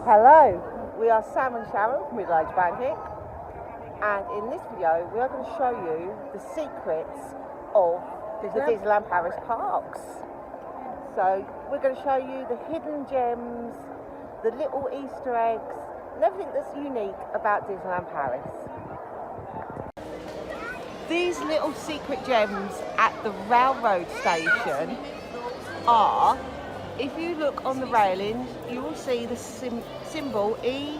Hello, we are Sam and Sharon from Middle Age Banking, and in this video we are going to show you the secrets of the Disneyland Paris parks. So we're going to show you the hidden gems, the little Easter eggs, and everything that's unique about Disneyland Paris. These little secret gems at the railroad station are, if you look on the railings, you will see the symbol EDRR.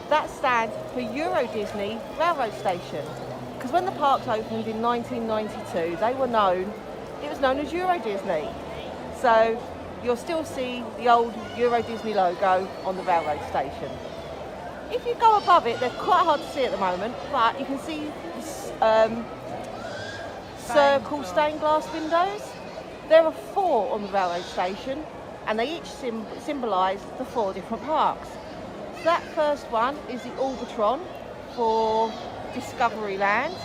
That stands for Euro Disney Railroad Station. Because when the parks opened in 1992, it was known as Euro Disney. So you'll still see the old Euro Disney logo on the railroad station. If you go above it, they're quite hard to see at the moment, but you can see circle stained glass windows. There are 4 on the railroad station, and they each symbolise the 4 different parks. So that first one is the Orbitron for Discoveryland.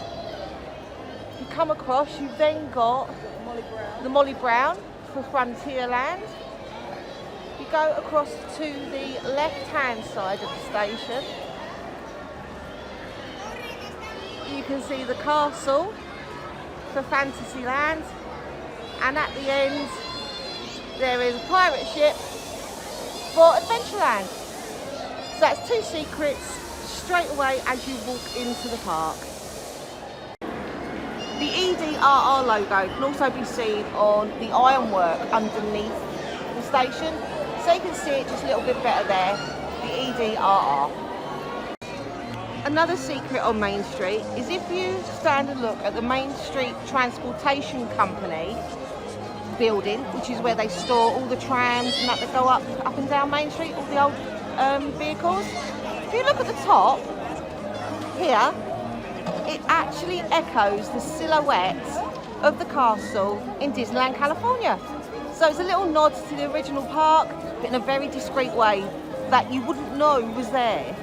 You come across, you've then got the Molly Brown for Frontierland. You go across to the left-hand side of the station. You can see the castle for Fantasyland. And at the end, there is a pirate ship for Adventureland. So that's 2 secrets straight away as you walk into the park. The EDRR logo can also be seen on the ironwork underneath the station. So you can see it just a little bit better there, the EDRR. Another secret on Main Street is if you stand and look at the Main Street Transportation Company building, which is where they store all the trams and that go up and down Main Street, all the old vehicles. If you look at the top here, it actually echoes the silhouette of the castle in Disneyland, California. So it's a little nod to the original park, but in a very discreet way that you wouldn't know was there.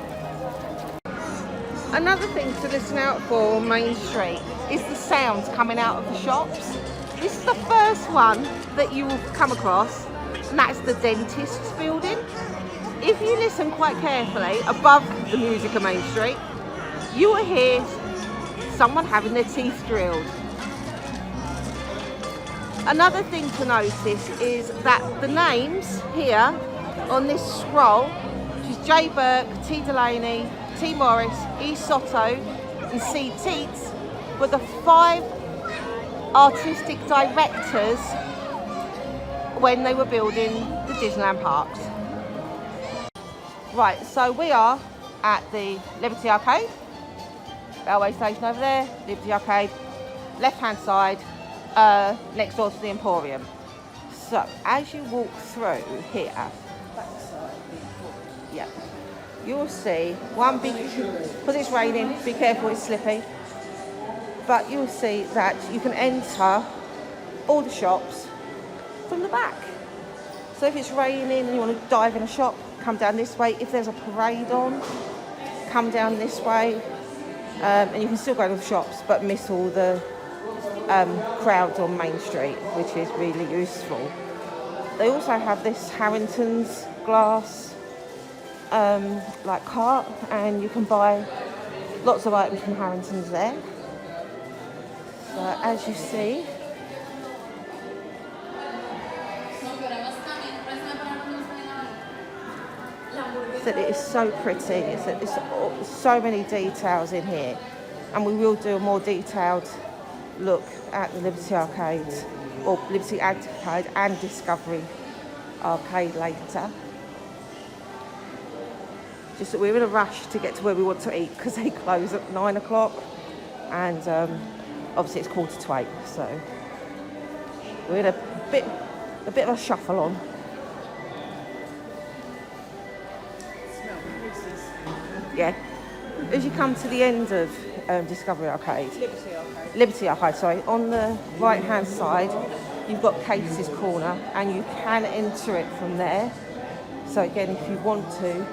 Another thing to listen out for on Main Street is the sounds coming out of the shops. This is the first one that you will come across, and that's the dentist's building. If you listen quite carefully above the music of Main Street, you will hear someone having their teeth drilled. Another thing to notice is that the names here on this scroll, which is J. Burke, T. Delaney, T. Morris, E. Soto and C. Teets, were the 5 artistic directors when they were building the Disneyland parks. Right, so we are at the Liberty Arcade, railway station over there, Liberty Arcade, left hand side, next door to the Emporium. So as you walk through here, yeah, you'll see one big, because it's raining, be careful, it's slippy. But you'll see that you can enter all the shops from the back. So if it's raining and you want to dive in a shop, come down this way. If there's a parade on, come down this way. And you can still go to the shops, but miss all the crowds on Main Street, which is really useful. They also have this Harrington's glass like cart, and you can buy lots of items from Harrington's there. So as you see, that it is so pretty. It's so many details in here, and we will do a more detailed look at the Liberty Arcade, or Liberty Arcade and Discovery Arcade later. Just that we're in a rush to get to where we want to eat because they close at 9 o'clock, and obviously it's 7:45, so we're in a bit of a shuffle on. Yeah, as you come to the end of Discovery Arcade, Liberty Arcade, sorry, on the right hand side you've got Casey's Corner, and you can enter it from there. So again, if you want to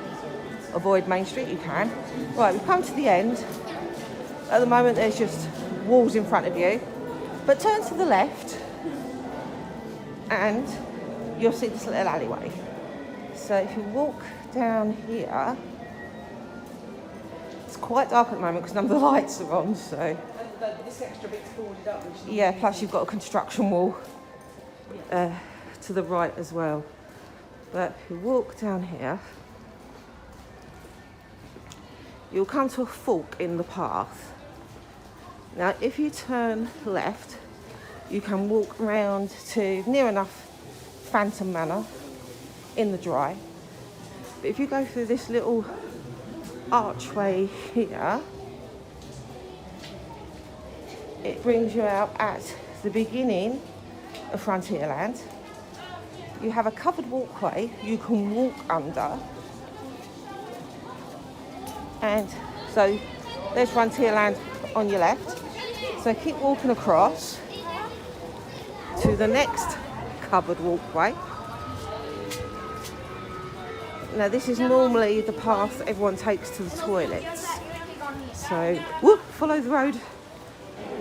avoid Main Street, you can. Right, we've come to the end. At the moment there's just walls in front of you, but turn to the left and you'll see this little alleyway. So if you walk down here, it's quite dark at the moment because none of the lights are on, so. This extra bit's boarded up. Yeah, plus you've got a construction wall to the right as well. But if you walk down here, you'll come to a fork in the path. Now, if you turn left, you can walk round to near enough Phantom Manor in the dry. But if you go through this little archway here, it brings you out at the beginning of Frontierland. You have a covered walkway you can walk under. And so there's Frontierland on your left. So keep walking across to the next covered walkway. Now this is normally the path everyone takes to the toilets. So whoop, follow the road,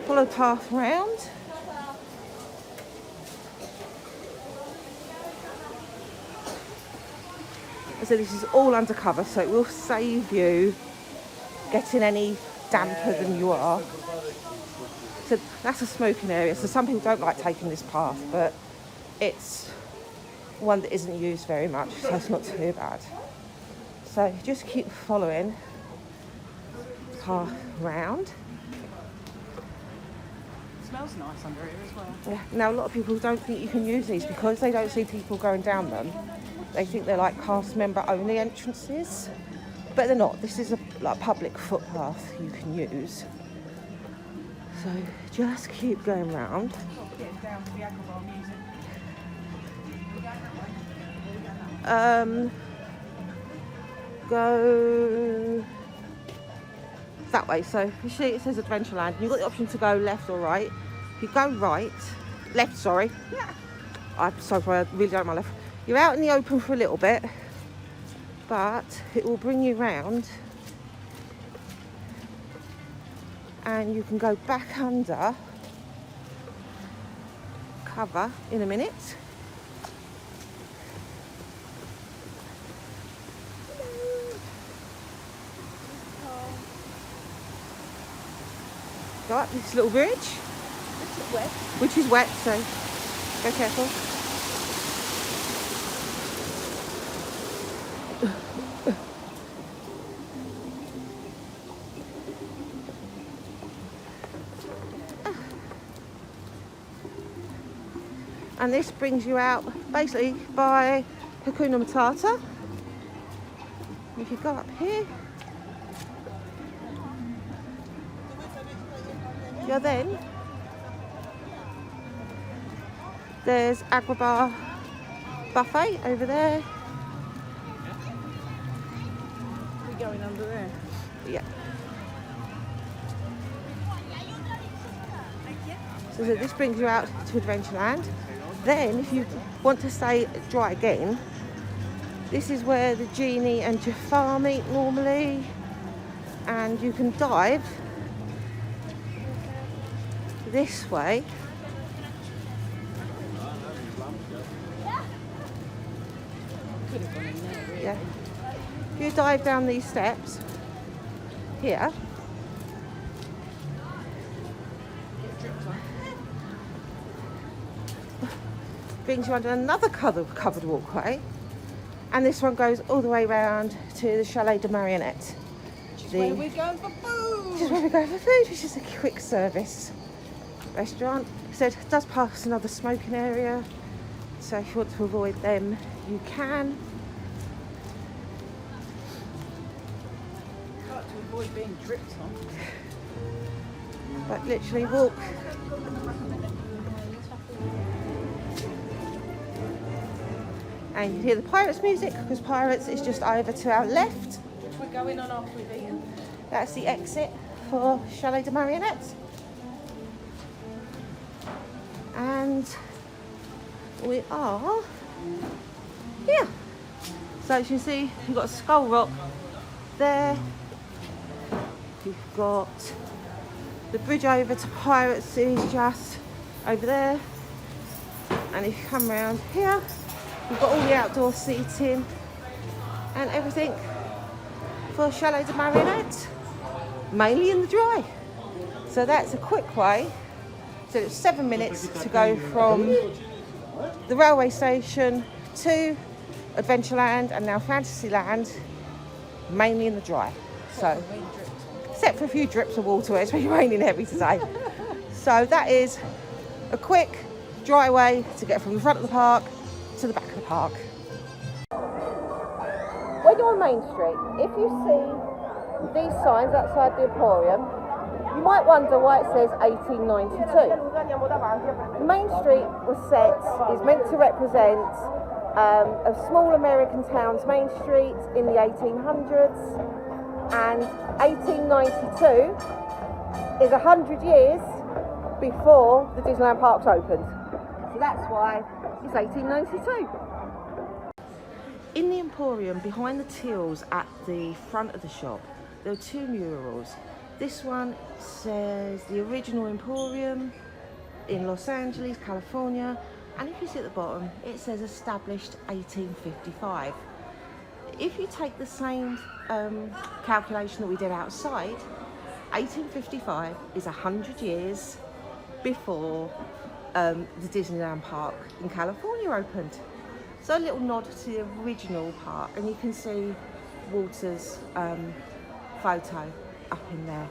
follow the path round. So this is all undercover, so it will save you getting any damper than you are. So that's a smoking area. So some people don't like taking this path, but it's one that isn't used very much, so it's not too bad. So just keep following the path round. It smells nice under here as well. Yeah. Now a lot of people don't think you can use these because they don't see people going down them. They think they're like cast member only entrances, but they're not. This is a like public footpath you can use. So just keep going round. Get down to the Aquabar music. Go that way. So you see it says Adventureland. You've got the option to go left or right. If you go right, left, sorry. Yeah. I'm so sorry, I really don't mind left. You're out in the open for a little bit, but it will bring you round and you can go back under cover in a minute. Go up this little bridge, which is wet, so go careful. And this brings you out basically by Hakuna Matata. If you go up here, you're then, there's Agrabah Buffet over there. We're going under there. Yeah. So this brings you out to Adventureland. Then, if you want to stay dry again, this is where the Genie and Jafar meet normally, and you can dive this way. Yeah. If you dive down these steps here, brings you under another covered walkway, and this one goes all the way round to the Chalet de Marionette. Which is where we're going for food. Which is where we're going for food, which is a quick service restaurant. It said it does pass another smoking area, so if you want to avoid them, you can. Got to avoid being dripped on. But literally walk. And you can hear the Pirates music, because Pirates is just over to our left. Which we're going on after we've eaten. That's the exit for Chalet de Marionette. And we are here. So as you can see, you've got Skull Rock there. You've got the bridge over to Pirates is just over there. And if you come around here, you've got all the outdoor seating and everything for Chalet de Marionette, mainly in the dry. So that's a quick way. So it's 7 minutes to go from the railway station to Adventureland and now Fantasyland, mainly in the dry. So, except for a few drips of water, it's been raining heavy today. So that is a quick, dry way to get from the front of the park to the back of the park. When you're on Main Street, if you see these signs outside the Emporium, you might wonder why it says 1892. Main Street is meant to represent a small American town's Main Street in the 1800s, and 1892 is 100 years before the Disneyland Parks opened. So that's why it's 1892. In the Emporium, behind the tills at the front of the shop, there are two murals. This one says the original Emporium in Los Angeles, California, and if you see at the bottom, it says established 1855. If you take the same calculation that we did outside, 1855 is 100 years before the Disneyland Park in California opened. So a little nod to the original park, and you can see Walter's photo up in there.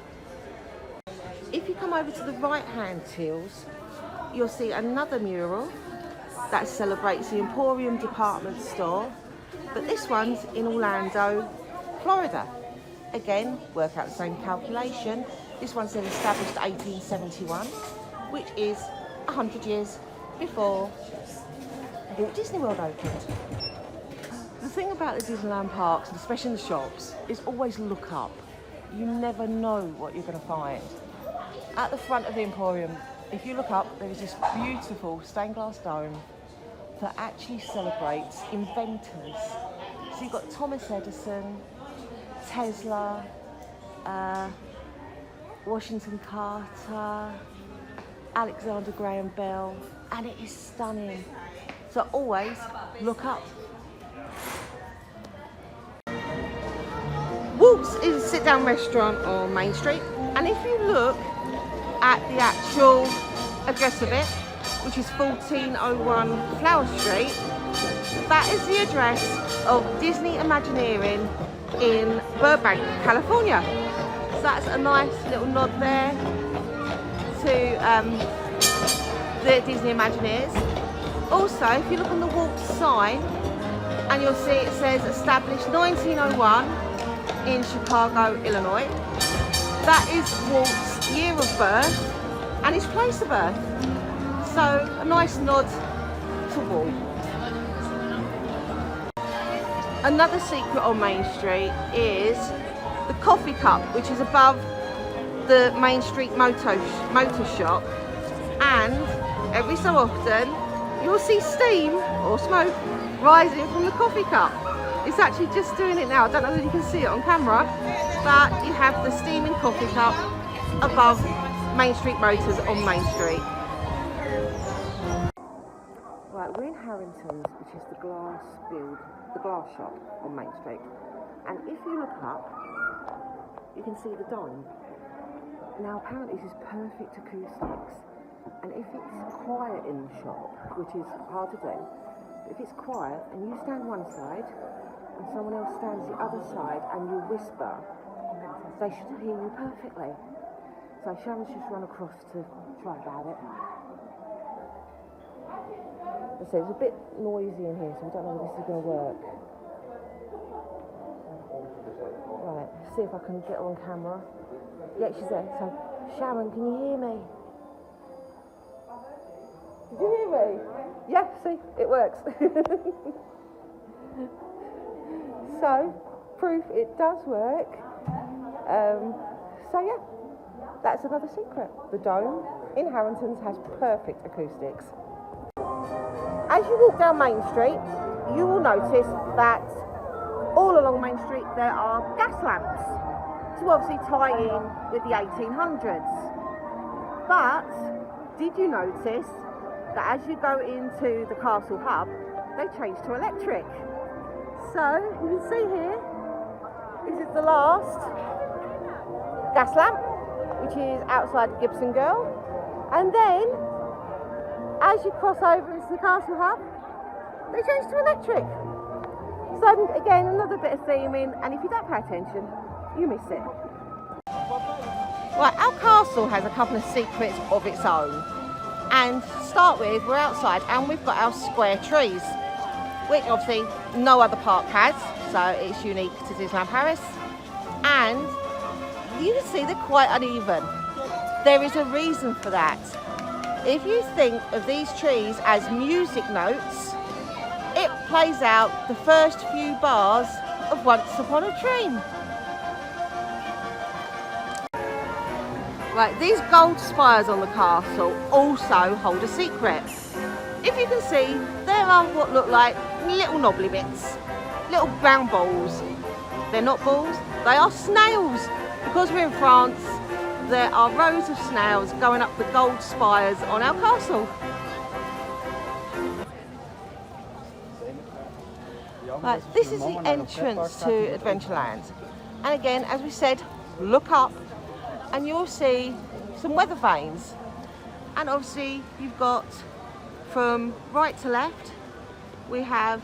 If you come over to the right hand tills, you'll see another mural that celebrates the Emporium department store, but this one's in Orlando, Florida. Again, work out the same calculation. This one says established 1871, which is 100 years before Walt Disney World opened. The thing about the Disneyland parks, and especially in the shops, is always look up. You never know what you're going to find. At the front of the Emporium, if you look up, there is this beautiful stained glass dome that actually celebrates inventors. So you've got Thomas Edison, Tesla, Washington Carter, Alexander Graham Bell, and it is stunning. So always look up. Waltz is a sit-down restaurant on Main Street, and if you look at the actual address of it, which is 1401 Flower Street, that is the address of Disney Imagineering in Burbank, California. So that's a nice little nod there to the Disney Imagineers. Also, if you look on the Waltz sign, and you'll see it says established 1901 in Chicago, Illinois. That is Walt's year of birth and his place of birth. So a nice nod to Walt. Another secret on Main Street is the coffee cup, which is above the Main Street motor shop, and every so often you'll see steam or smoke rising from the coffee cup. It's actually just doing it now. I don't know whether you can see it on camera, but you have the steaming coffee cup above Main Street Motors on Main Street. Right, we're in Harrington's, which is the glass shop on Main Street. And if you look up, you can see the dome. Now apparently this is perfect acoustics. And if it's quiet in the shop, which is hard to do, if it's quiet and you stand one side and someone else stands the other side and you whisper, they should hear you perfectly. So Sharon's just run across to try about it. I say it's a bit noisy in here, so we don't know whether this is going to work. Right, see if I can get her on camera. Yeah, she's there. So, Sharon, can you hear me? Did you hear me? Yeah, see, it works. So, proof it does work. So yeah, that's another secret. The dome in Harrington's has perfect acoustics. As you walk down Main Street, you will notice that all along Main Street there are gas lamps to obviously tie in with the 1800s. But did you notice that as you go into the Castle Hub, they changed to electric? So you can see here, this is the last gas lamp, which is outside Gibson Girl. And then, as you cross over into the castle hub, they change to electric. So again, another bit of theming, and if you don't pay attention, you miss it. Right, our castle has a couple of secrets of its own. And to start with, we're outside and we've got our square trees, which obviously no other park has, so it's unique to Disneyland Paris. And you can see they're quite uneven. There is a reason for that. If you think of these trees as music notes, it plays out the first few bars of Once Upon a Dream. Right, these gold spires on the castle also hold a secret. If you can see, there are what look like little knobbly bits, little brown balls. They're not balls, they are snails. Because we're in France, there are rows of snails going up the gold spires on our castle. Right, this is the entrance to Adventureland. And again, as we said, look up and you'll see some weather vanes. And obviously you've got, from right to left, we have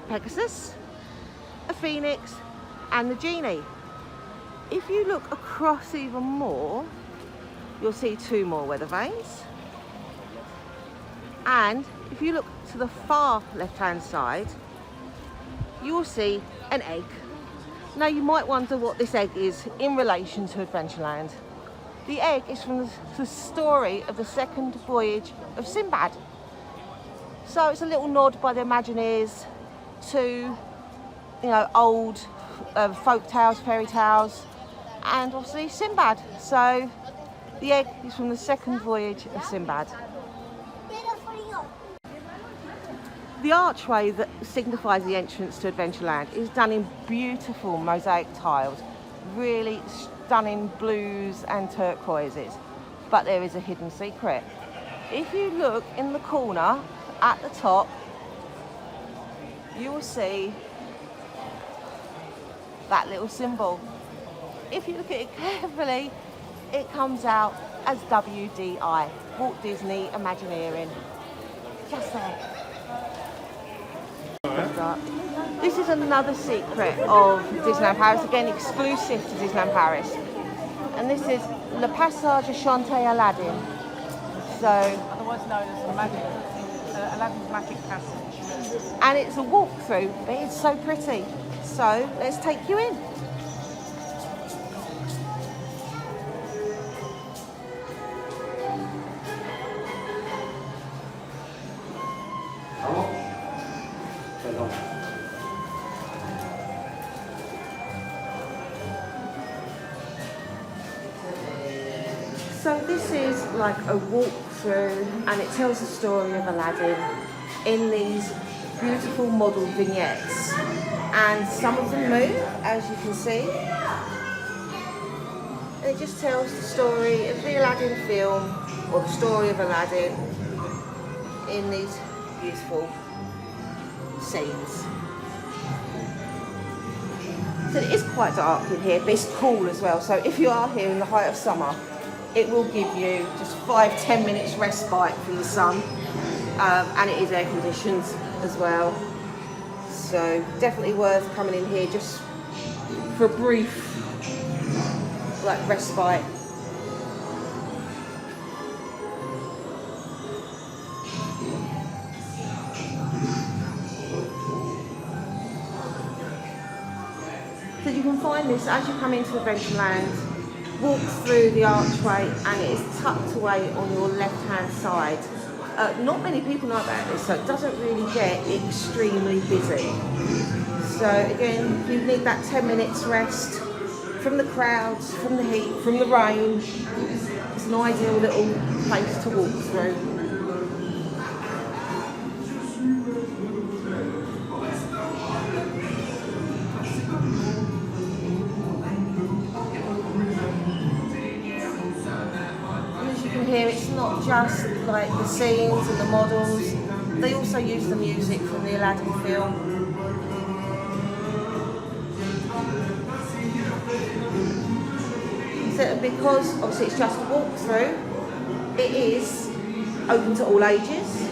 Pegasus, a Phoenix and the Genie. If you look across even more, you'll see two more weather vanes. And if you look to the far left-hand side, you will see an egg. Now you might wonder what this egg is in relation to Adventureland. The egg is from the story of the second voyage of Sinbad. So it's a little nod by the Imagineers to, you know, old folk tales, fairy tales, and obviously Sinbad. So the egg is from the second voyage of Sinbad. The archway that signifies the entrance to Adventureland is done in beautiful mosaic tiles, really stunning blues and turquoises. But there is a hidden secret. If you look in the corner at the top, you will see that little symbol. If you look at it carefully, it comes out as WDI, Walt Disney Imagineering. Just there. This is another secret of Disneyland Paris, again exclusive to Disneyland Paris. And this is Le Passage Enchanté Aladdin. So, Otherwise known as Aladdin's Magic Passage. And it's a walkthrough, but it's so pretty. So let's take you in. So this is like a walkthrough, and it tells the story of Aladdin in these beautiful model vignettes, and some of them move, as you can see, and it just tells the story of the Aladdin film, or the story of Aladdin in these beautiful scenes. So it is quite dark in here, but it's cool as well. So if you are here in the height of summer, it will give you just 5-10 minutes respite from the sun, and it is air conditioned as well. So definitely worth coming in here just for a brief respite. So you can find this as you come into Adventureland. Walk through the archway and it is tucked away on your left hand side. Not many people know about this, so it doesn't really get extremely busy. So again, you need that 10 minutes rest from the crowds, from the heat, from the rain. It's an ideal little place to walk through. Here it's not just like the scenes and the models, they also use the music from the Aladdin film. is that because obviously it's just a walk through, it is open to all ages.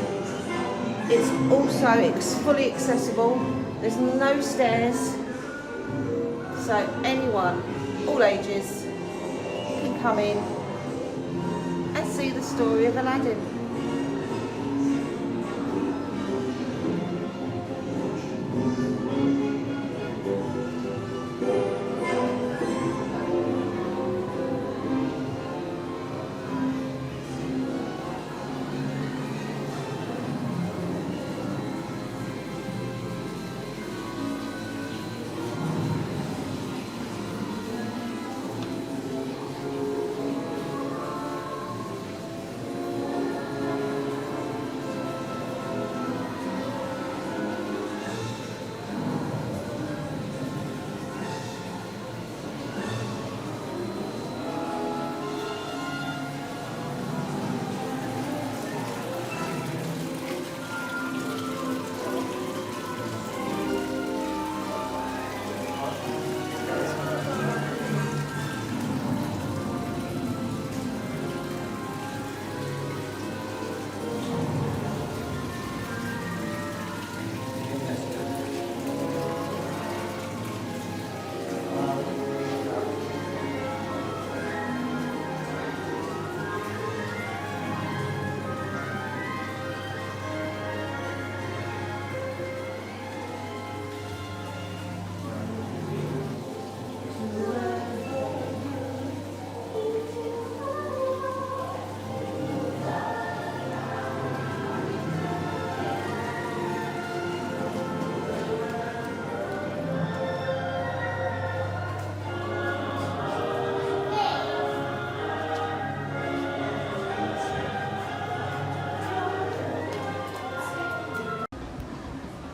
It's also fully accessible. There's no stairs, so anyone, all ages, can come in and see the story of Aladdin.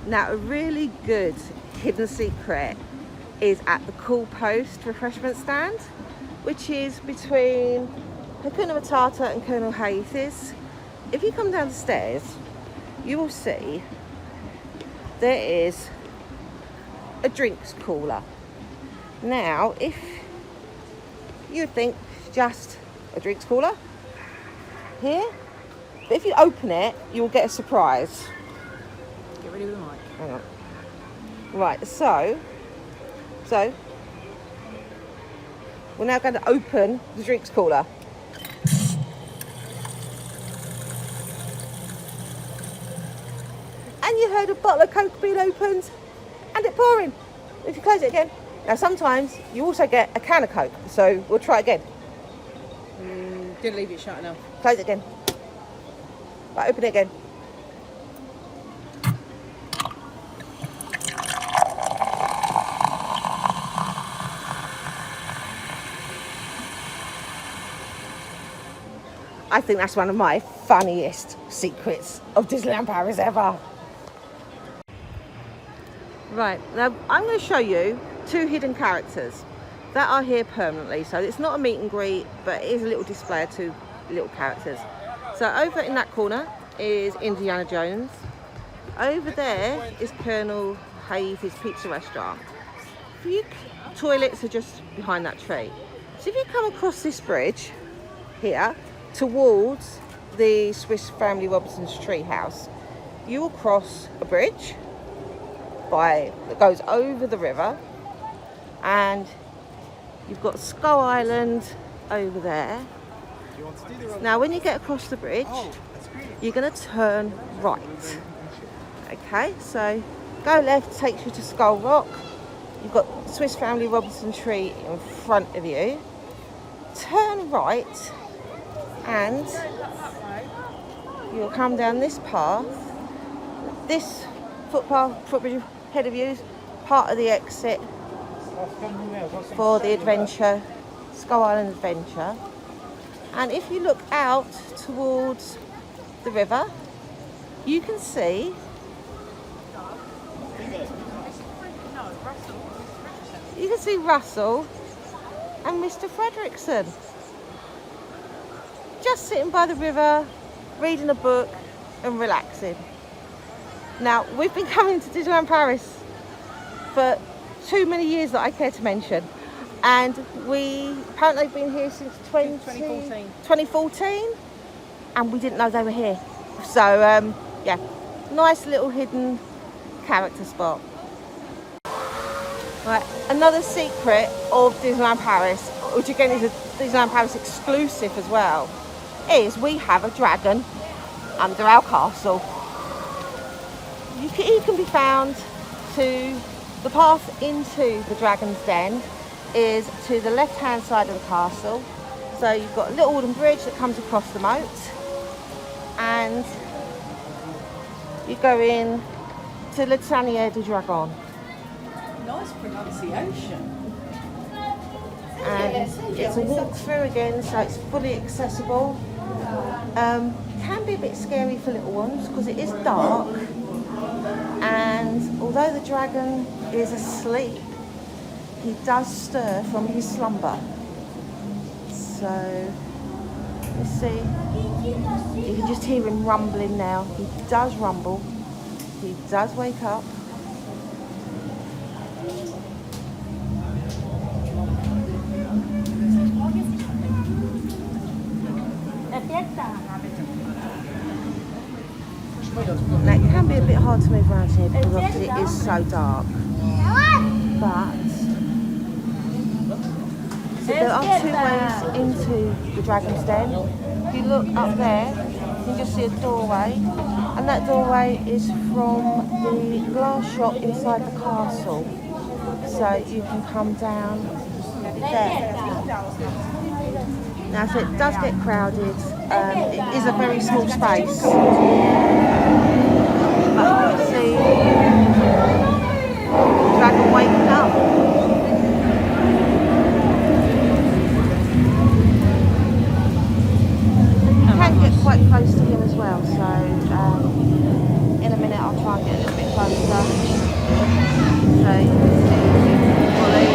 Now, a really good hidden secret is at the Cool Post refreshment stand, which is between Hakuna Matata and Colonel Hayes'. If you come down the stairs, you will see there is a drinks cooler. Now, if you'd think just a drinks cooler here, but if you open it, you will get a surprise. Get ready with the mic. Hang on. Right, so we're now going to open the drinks cooler. And you heard a bottle of Coke being opened and it pouring. If you close it again. Now sometimes you also get a can of Coke, so we'll try again. Didn't leave it shut enough. Close it again. Right, open it again. I think that's one of my funniest secrets of Disneyland Paris ever. Right, now I'm going to show you two hidden characters that are here permanently. So it's not a meet and greet, but it is a little display of two little characters. So over in that corner is Indiana Jones. Over there is Colonel Hayes' pizza restaurant. The toilets are just behind that tree. So if you come across this bridge here towards the Swiss Family Robinson's treehouse, you will cross a bridge that goes over the river, and you've got Skull Island over there. Now when you get across the bridge, you're going to turn right. Okay, so go left, takes you to Skull Rock. You've got the Swiss Family Robinson tree in front of you. Turn right and you'll come down this path. This footbridge ahead of you is part of the exit for the adventure, Skull Island adventure. And if you look out towards the river, you can see Russell and Mr. Fredrickson just sitting by the river, reading a book and relaxing. Now, we've been coming to Disneyland Paris for too many years that I care to mention, And apparently they've been here since 2014, and we didn't know they were here. So yeah, nice little hidden character spot. Right, another secret of Disneyland Paris, which again is a Disneyland Paris exclusive as well, is we have a dragon under our castle. He can be found to the path into the dragon's den is to the left hand side of the castle. So you've got a little wooden bridge that comes across the moat, and you go in to Le Tanière du Dragon. Nice pronunciation. And it's a walk through again, so it's fully accessible. Can be a bit scary for little ones because it is dark, and although the dragon is asleep, he does stir from his slumber. So let's see, you can just hear him rumbling now. He does rumble, he does wake up. Now it can be a bit hard to move around here because obviously it is so dark, but so there are two ways into the dragon's den. If you look up there, you can just see a doorway, and that doorway is from the glass shop inside the castle, so you can come down there. Now, so it does get crowded. It is a very small space. But you can see the dragon waking up. You can get quite close to him as well. So in a minute I'll try and get a little bit closer. So you can see fully.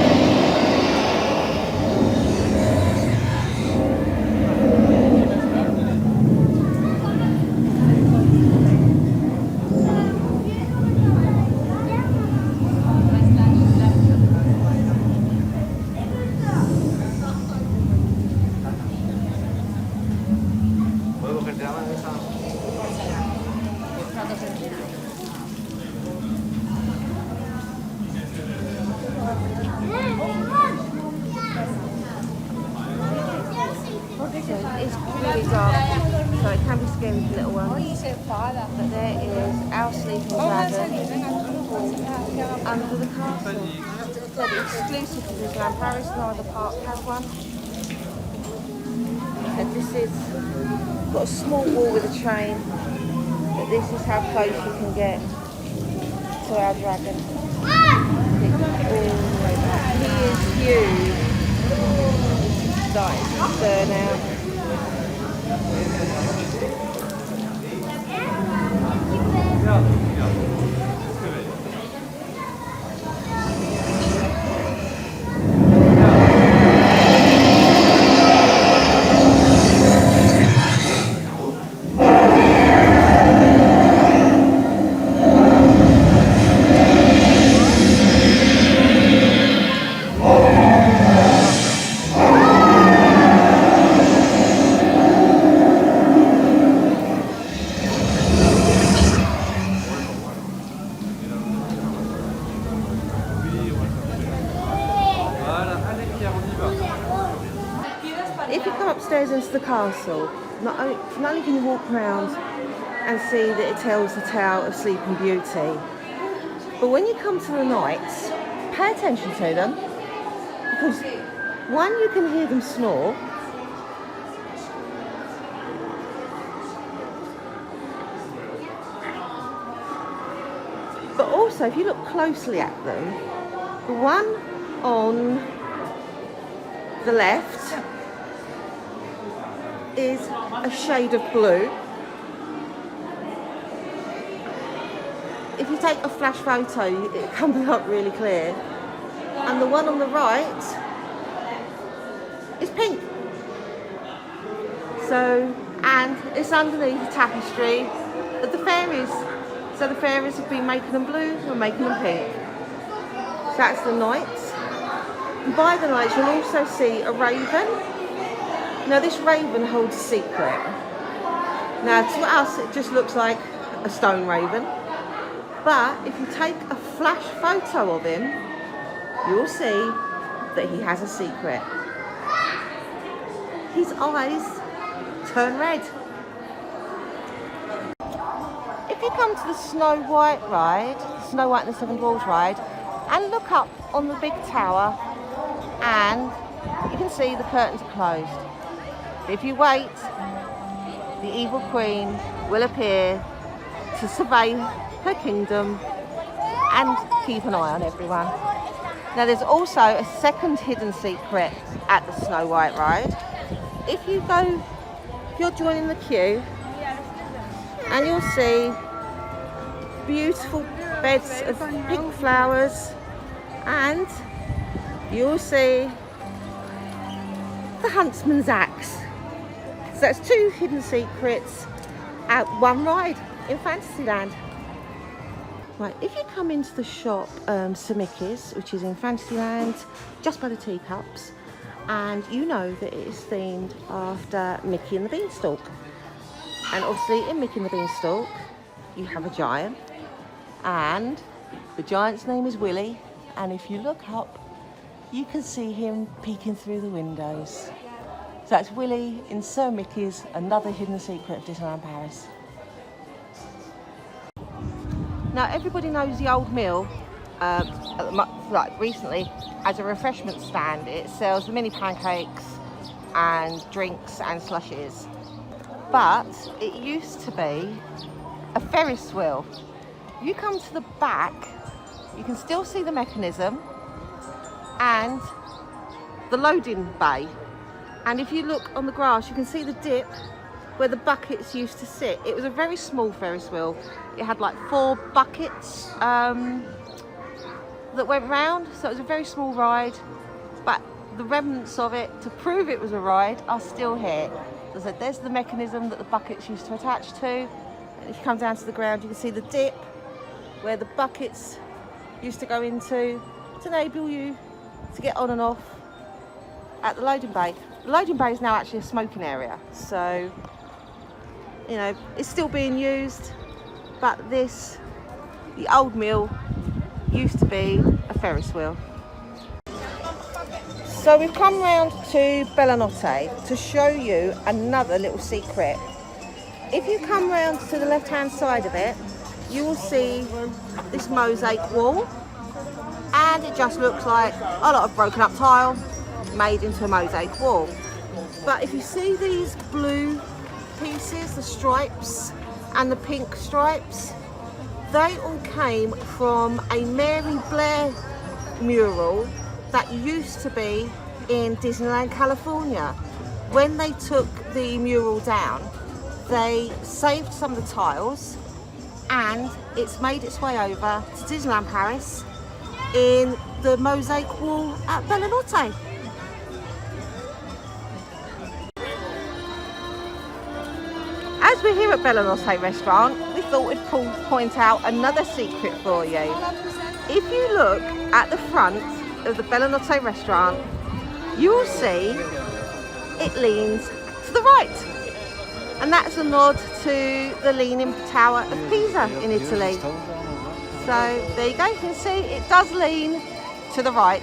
It's really dark, so it can be scary for little ones. But there is our sleeping dragon under the castle. So it's exclusive to Disneyland Paris, no other park has one. And this is got a small wall with a chain, but this is how close you can get to our dragon. He is huge. Starting to stir now. If you come upstairs into the castle, not only can you walk around and see that it tells the tale of Sleeping Beauty, but when you come to the nights, pay attention to them, because one, you can hear them snore, but also if you look closely at them, the one on the left is a shade of blue. If you take a flash photo, it comes up really clear. And the one on the right is pink. So, and it's underneath the tapestry of the fairies. So the fairies have been making them blue and making them pink. So that's the night. And by the lights you'll also see a raven. Now this raven holds a secret. Now to us it just looks like a stone raven, but if you take a flash photo of him, you'll see that he has a secret. His eyes turn red. If you come to the Snow White ride, the Snow White and the Seven Dwarfs ride, and look up on the big tower, and you can see the curtains are closed. If you wait, the evil queen will appear to survey her kingdom and keep an eye on everyone. Now there's also a second hidden secret at the Snow White ride. If you're joining the queue, and you'll see beautiful beds of pink flowers, and you'll see the huntsman's axe. So that's two hidden secrets at one ride in Fantasyland. Right, if you come into the shop Sir Mickey's, which is in Fantasyland, just by the teacups, and you know that it is themed after Mickey and the Beanstalk. And obviously in Mickey and the Beanstalk, you have a giant, and the giant's name is Willy, and if you look up, you can see him peeking through the windows. So that's Willy in Sir Mickey's, another hidden secret of Disneyland Paris. Now everybody knows the Old Mill, like recently, as a refreshment stand. It sells the mini pancakes and drinks and slushies. But it used to be a Ferris wheel. You come to the back, you can still see the mechanism and the loading bay. And if you look on the grass, you can see the dip where the buckets used to sit. It was a very small Ferris wheel. It had like 4 buckets that went round, so it was a very small ride, but the remnants of it, to prove it was a ride, are still here. As I said, there's the mechanism that the buckets used to attach to, and if you come down to the ground you can see the dip where the buckets used to go into to enable you to get on and off at the loading bay. The loading bay is now actually a smoking area, so you know it's still being used, but this, the Old Mill, used to be a Ferris wheel. So we've come round to Bellanotte to show you another little secret. If you come round to the left hand side of it, you will see this mosaic wall, and it just looks like a lot of broken up tile made into a mosaic wall. But if you see these blue pieces, the stripes and the pink stripes, they all came from a Mary Blair mural that used to be in Disneyland, California. When they took the mural down, they saved some of the tiles, and it's made its way over to Disneyland Paris in the mosaic wall at Bellanotte. As we're here at Bellanotte restaurant, we thought we'd point out another secret for you. If you look at the front of the Bellanotte restaurant, you will see it leans to the right. And that's a nod to the Leaning Tower of Pisa in Italy. So there you go, you can see it does lean to the right.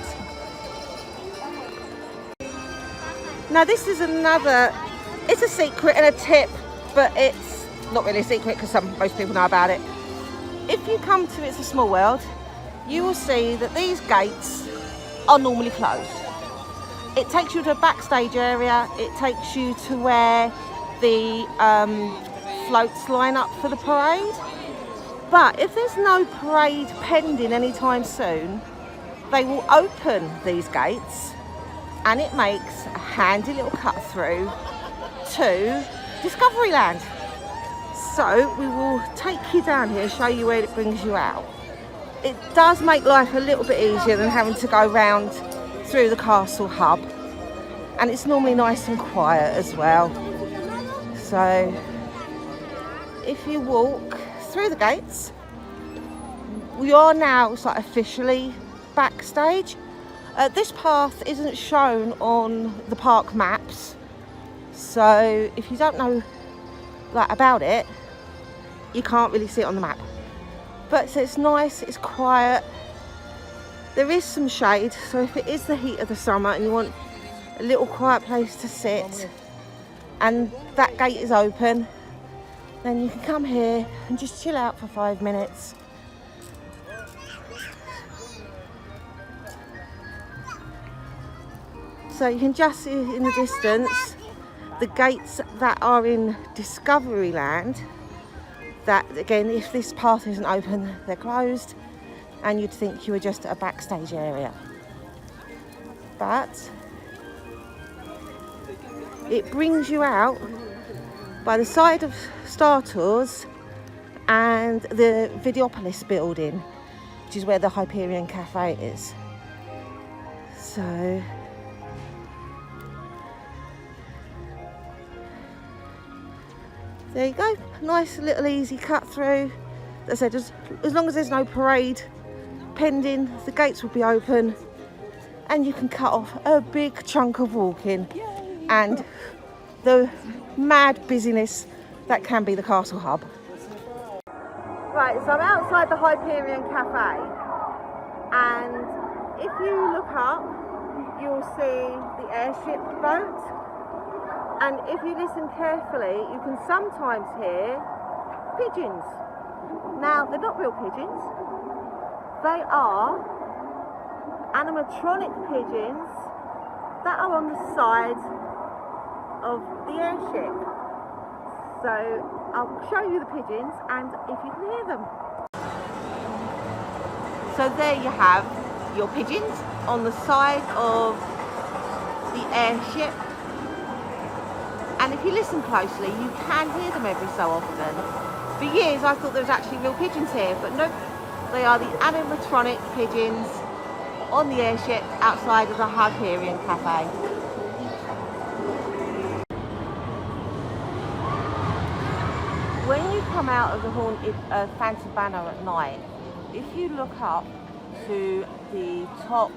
Now this is another, it's a secret and a tip, but it's not really a secret because most people know about it. If you come to It's a Small World, you will see that these gates are normally closed. It takes you to a backstage area, it takes you to where the floats line up for the parade. But if there's no parade pending anytime soon, they will open these gates, and it makes a handy little cut through to Discoveryland. So we will take you down here and show you where it brings you out. It does make life a little bit easier than having to go round through the castle hub, and it's normally nice and quiet as well. So if you walk through the gates, we are now officially backstage, This path isn't shown on the park maps, so if you don't know about it, you can't really see it on the map. But so it's nice, it's quiet. There is some shade, so if it is the heat of the summer and you want a little quiet place to sit and that gate is open, then you can come here and just chill out for 5 minutes. So you can just see in the distance the gates that are in Discoveryland. That again, if this path isn't open, they're closed, and you'd think you were just at a backstage area. But it brings you out by the side of Star Tours and the Videopolis building, which is where the Hyperion Cafe is. So there you go, nice little easy cut through. As I said, as long as there's no parade pending, the gates will be open and you can cut off a big chunk of walking. Yay. And the mad busyness that can be the castle hub. Right, so I'm outside the Hyperion Cafe, and if you look up, you'll see the airship boat. And if you listen carefully, you can sometimes hear pigeons. Now, they're not real pigeons. They are animatronic pigeons that are on the side of the airship. So I'll show you the pigeons and if you can hear them. So there you have your pigeons on the side of the airship. And if you listen closely, you can hear them every so often. For years, I thought there was actually real pigeons here, but nope. They are the animatronic pigeons on the airship outside of the Hyperion Cafe. When you come out of the haunted Phantom Manor at night, if you look up to the top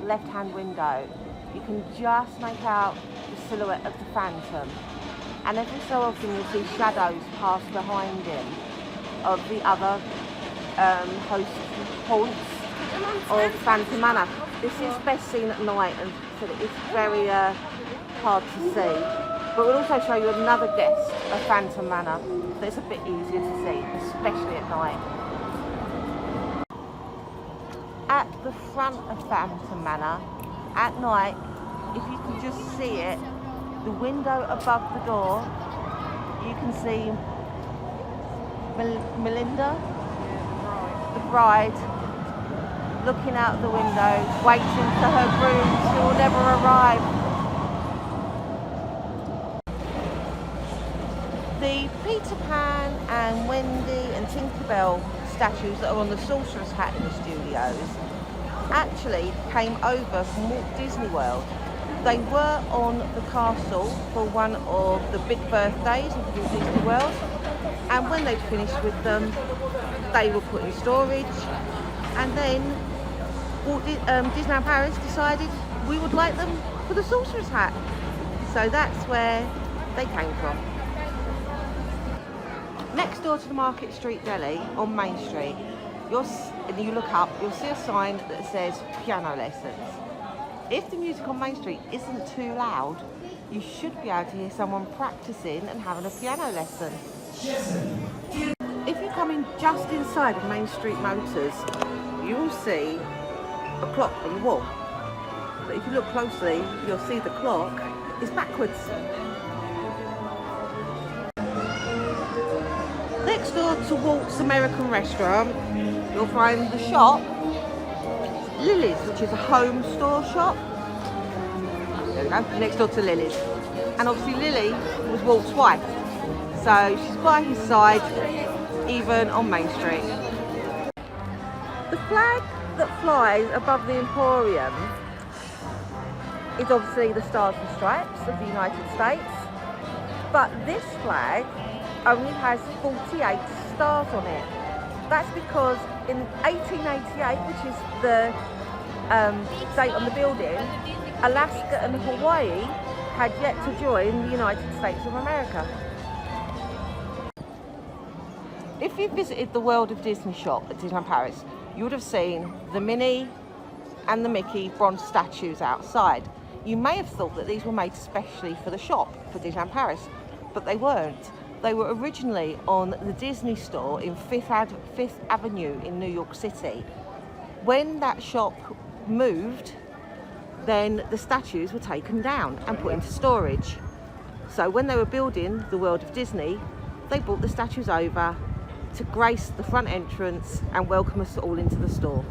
left-hand window, you can just make out the silhouette of the Phantom, and every so often you'll see shadows pass behind him of the other haunts of Phantom Manor. This is best seen at night, and so it's very hard to see. But we'll also show you another guest of Phantom Manor that's a bit easier to see, especially at night. At the front of Phantom Manor, at night, if you can just see it, the window above the door, you can see Melinda, the bride, looking out the window, waiting for her groom who will never arrive. The Peter Pan and Wendy and Tinkerbell statues that are on the Sorcerer's Hat in the studios actually came over from Walt Disney World. They were on the castle for one of the big birthdays of Walt Disney World, and when they'd finished with them, they were put in storage, and then Disneyland Paris decided we would like them for the Sorcerer's Hat. So that's where they came from. Next door to the Market Street Deli on Main Street, and you look up, you'll see a sign that says piano lessons. If the music on Main Street isn't too loud, you should be able to hear someone practicing and having a piano lesson. If you come in just inside of Main Street Motors, you will see a clock on the wall. But if you look closely, you'll see the clock is backwards. Next door to Walt's American Restaurant, you'll find the shop Lily's, which is a home store shop. There we go, next door to Lily's. And obviously Lily was Walt's wife, so she's by his side, even on Main Street. The flag that flies above the Emporium is obviously the Stars and Stripes of the United States, but this flag only has 48 stars on it. That's because in 1888, which is the date on the building, Alaska and Hawaii had yet to join the United States of America. If you visited the World of Disney shop at Disneyland Paris, you would have seen the Minnie and the Mickey bronze statues outside. You may have thought that these were made especially for the shop, for Disneyland Paris, but they weren't. They were originally on the Disney store in Fifth Avenue in New York City. When that shop moved, then the statues were taken down and put into storage. So when they were building the World of Disney, they brought the statues over to grace the front entrance and welcome us all into the store.